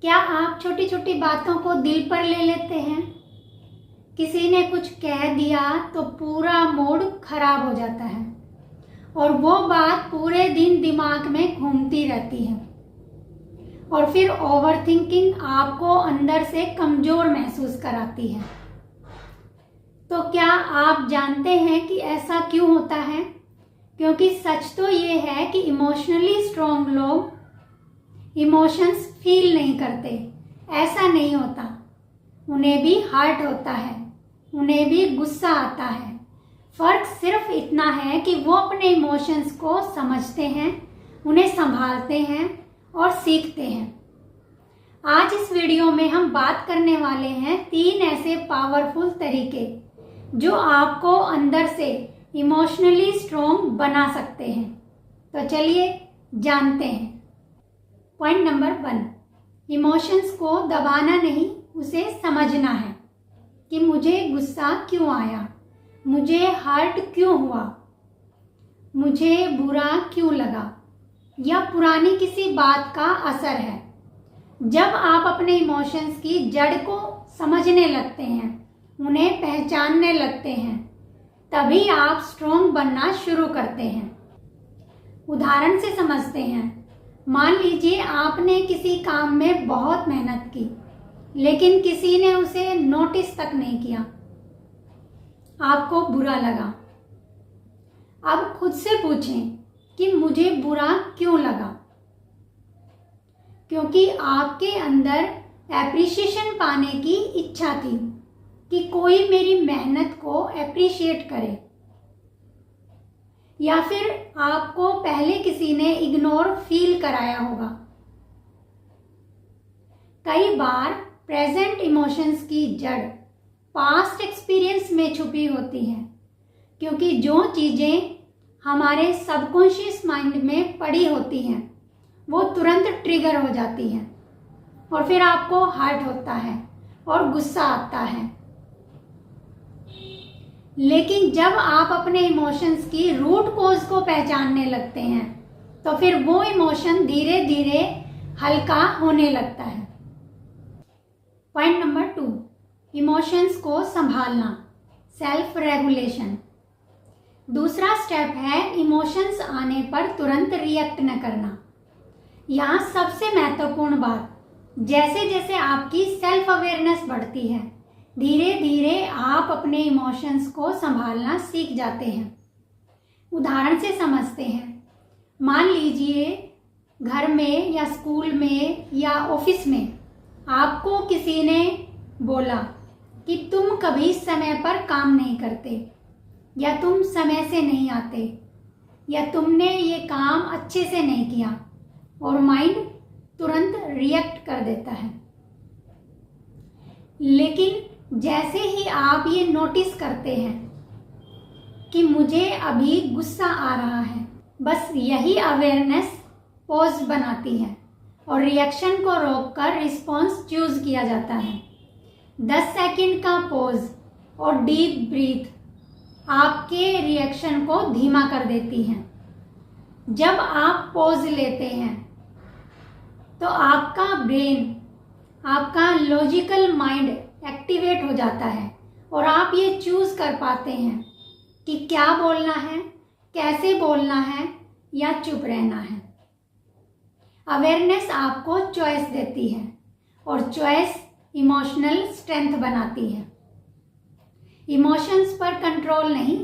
क्या आप छोटी छोटी बातों को दिल पर ले लेते हैं? किसी ने कुछ कह दिया तो पूरा मूड खराब हो जाता है और वो बात पूरे दिन दिमाग में घूमती रहती है और फिर ओवरथिंकिंग आपको अंदर से कमजोर महसूस कराती है। तो क्या आप जानते हैं कि ऐसा क्यों होता है? क्योंकि सच तो ये है कि इमोशनली स्ट्रॉन्ग लोग इमोशंस फील नहीं करते। ऐसा नहीं होता, उन्हें भी हर्ट होता है, उन्हें भी गुस्सा आता है। फर्क सिर्फ इतना है कि वो अपने इमोशंस को समझते हैं, उन्हें संभालते हैं और सीखते हैं। आज इस वीडियो में हम बात करने वाले हैं 3 ऐसे पावरफुल तरीके जो आपको अंदर से इमोशनली स्ट्रॉन्ग बना सकते हैं। तो चलिए जानते हैं। पॉइंट नंबर 1, इमोशंस को दबाना नहीं, उसे समझना है कि मुझे गुस्सा क्यों आया, मुझे हर्ट क्यों हुआ, मुझे बुरा क्यों लगा, या पुरानी किसी बात का असर है। जब आप अपने इमोशंस की जड़ को समझने लगते हैं, उन्हें पहचानने लगते हैं, तभी आप स्ट्रॉन्ग बनना शुरू करते हैं। उदाहरण से समझते हैं। मान लीजिए आपने किसी काम में बहुत मेहनत की, लेकिन किसी ने उसे नोटिस तक नहीं किया, आपको बुरा लगा। अब खुद से पूछें कि मुझे बुरा क्यों लगा? क्योंकि आपके अंदर एप्रिसिएशन पाने की इच्छा थी कि कोई मेरी मेहनत को एप्रिशिएट करे, या फिर आपको पहले किसी ने इग्नोर फील कराया होगा। कई बार प्रेजेंट इमोशंस की जड़ पास्ट एक्सपीरियंस में छुपी होती है, क्योंकि जो चीजें हमारे सबकॉन्शियस माइंड में पड़ी होती हैं वो तुरंत ट्रिगर हो जाती हैं और फिर आपको हर्ट होता है और गुस्सा आता है। लेकिन जब आप अपने इमोशंस की रूट कॉज को पहचानने लगते हैं तो फिर वो इमोशन धीरे धीरे हल्का होने लगता है। पॉइंट नंबर 2, इमोशंस को संभालना, सेल्फ रेगुलेशन। दूसरा स्टेप है इमोशंस आने पर तुरंत रिएक्ट न करना। यहाँ सबसे महत्वपूर्ण बात, जैसे जैसे आपकी सेल्फ अवेयरनेस बढ़ती है, धीरे धीरे आप अपने इमोशंस को संभालना सीख जाते हैं। उदाहरण से समझते हैं। मान लीजिए घर में या स्कूल में या ऑफिस में आपको किसी ने बोला कि तुम कभी समय पर काम नहीं करते, या तुम समय से नहीं आते, या तुमने ये काम अच्छे से नहीं किया, और माइंड तुरंत रिएक्ट कर देता है। लेकिन जैसे ही आप ये नोटिस करते हैं कि मुझे अभी गुस्सा आ रहा है, बस यही अवेयरनेस पॉज बनाती है और रिएक्शन को रोककर रिस्पॉन्स चूज किया जाता है। 10 सेकंड का पॉज और डीप ब्रीथ आपके रिएक्शन को धीमा कर देती हैं। जब आप पॉज लेते हैं तो आपका ब्रेन, आपका लॉजिकल माइंड एक्टिवेट हो जाता है और आप ये चूज कर पाते हैं कि क्या बोलना है, कैसे बोलना है, या चुप रहना है। अवेयरनेस आपको चॉइस देती है और चॉइस इमोशनल स्ट्रेंथ बनाती है। इमोशंस पर कंट्रोल नहीं,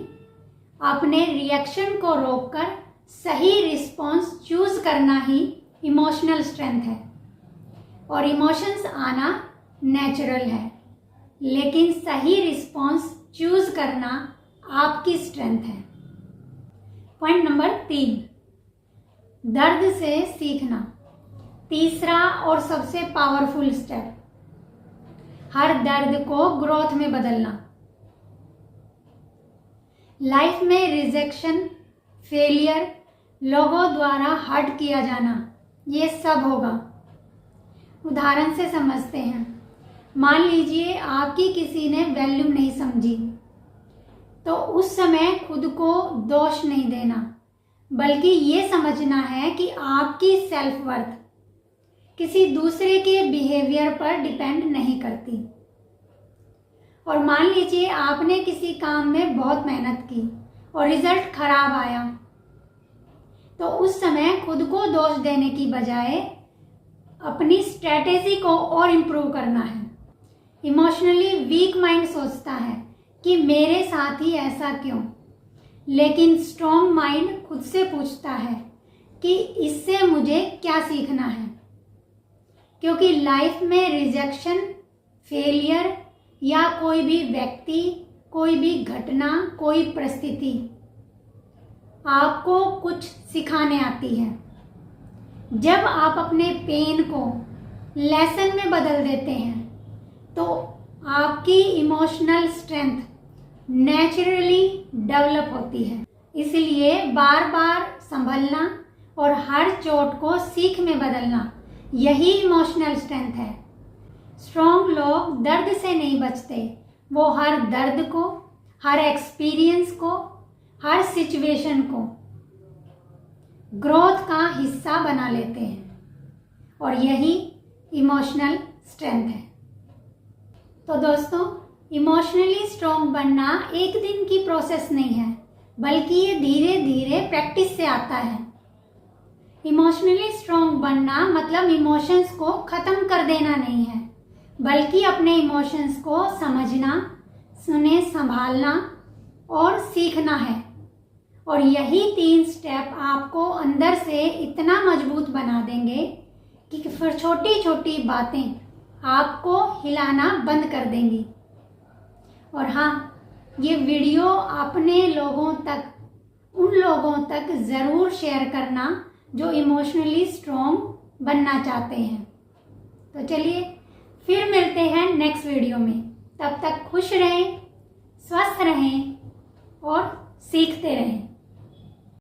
अपने रिएक्शन को रोककर सही रिस्पॉन्स चूज करना ही इमोशनल स्ट्रेंथ है। और इमोशंस आना नेचुरल है, लेकिन सही रिस्पॉन्स चूज करना आपकी स्ट्रेंथ है। पॉइंट नंबर 3, दर्द से सीखना। तीसरा और सबसे पावरफुल स्टेप, हर दर्द को ग्रोथ में बदलना। लाइफ में रिजेक्शन, फेलियर, लोगों द्वारा हर्ट किया जाना, ये सब होगा। उदाहरण से समझते हैं। मान लीजिए आपकी किसी ने वैल्यू नहीं समझी, तो उस समय खुद को दोष नहीं देना, बल्कि ये समझना है कि आपकी सेल्फ वर्थ किसी दूसरे के बिहेवियर पर डिपेंड नहीं करती। और मान लीजिए आपने किसी काम में बहुत मेहनत की और रिजल्ट खराब आया, तो उस समय खुद को दोष देने की बजाय अपनी स्ट्रेटेजी को और इम्प्रूव करना है। इमोशनली वीक माइंड सोचता है कि मेरे साथ ही ऐसा क्यों, लेकिन स्ट्रॉन्ग माइंड खुद से पूछता है कि इससे मुझे क्या सीखना है। क्योंकि लाइफ में रिजेक्शन, फेलियर या कोई भी व्यक्ति, कोई भी घटना, कोई परिस्थिति आपको कुछ सिखाने आती है। जब आप अपने पेन को लेसन में बदल देते हैं तो आपकी इमोशनल स्ट्रेंथ नेचुरली डेवलप होती है। इसलिए बार बार संभलना और हर चोट को सीख में बदलना, यही इमोशनल स्ट्रेंथ है। स्ट्रॉन्ग लोग दर्द से नहीं बचते, वो हर दर्द को, हर एक्सपीरियंस को, हर सिचुएशन को ग्रोथ का हिस्सा बना लेते हैं, और यही इमोशनल स्ट्रेंथ है। तो दोस्तों, इमोशनली स्ट्रॉन्ग बनना एक दिन की प्रोसेस नहीं है, बल्कि ये धीरे धीरे प्रैक्टिस से आता है। इमोशनली स्ट्रॉन्ग बनना मतलब इमोशंस को ख़त्म कर देना नहीं है, बल्कि अपने इमोशंस को समझना, सुने, संभालना और सीखना है। और यही 3 स्टेप आपको अंदर से इतना मजबूत बना देंगे कि फिर छोटी छोटी बातें आपको हिलाना बंद कर देंगी। और हाँ, ये वीडियो अपने लोगों तक, उन लोगों तक ज़रूर शेयर करना जो इमोशनली स्ट्रॉन्ग बनना चाहते हैं। तो चलिए फिर मिलते हैं नेक्स्ट वीडियो में। तब तक खुश रहें, स्वस्थ रहें और सीखते रहें।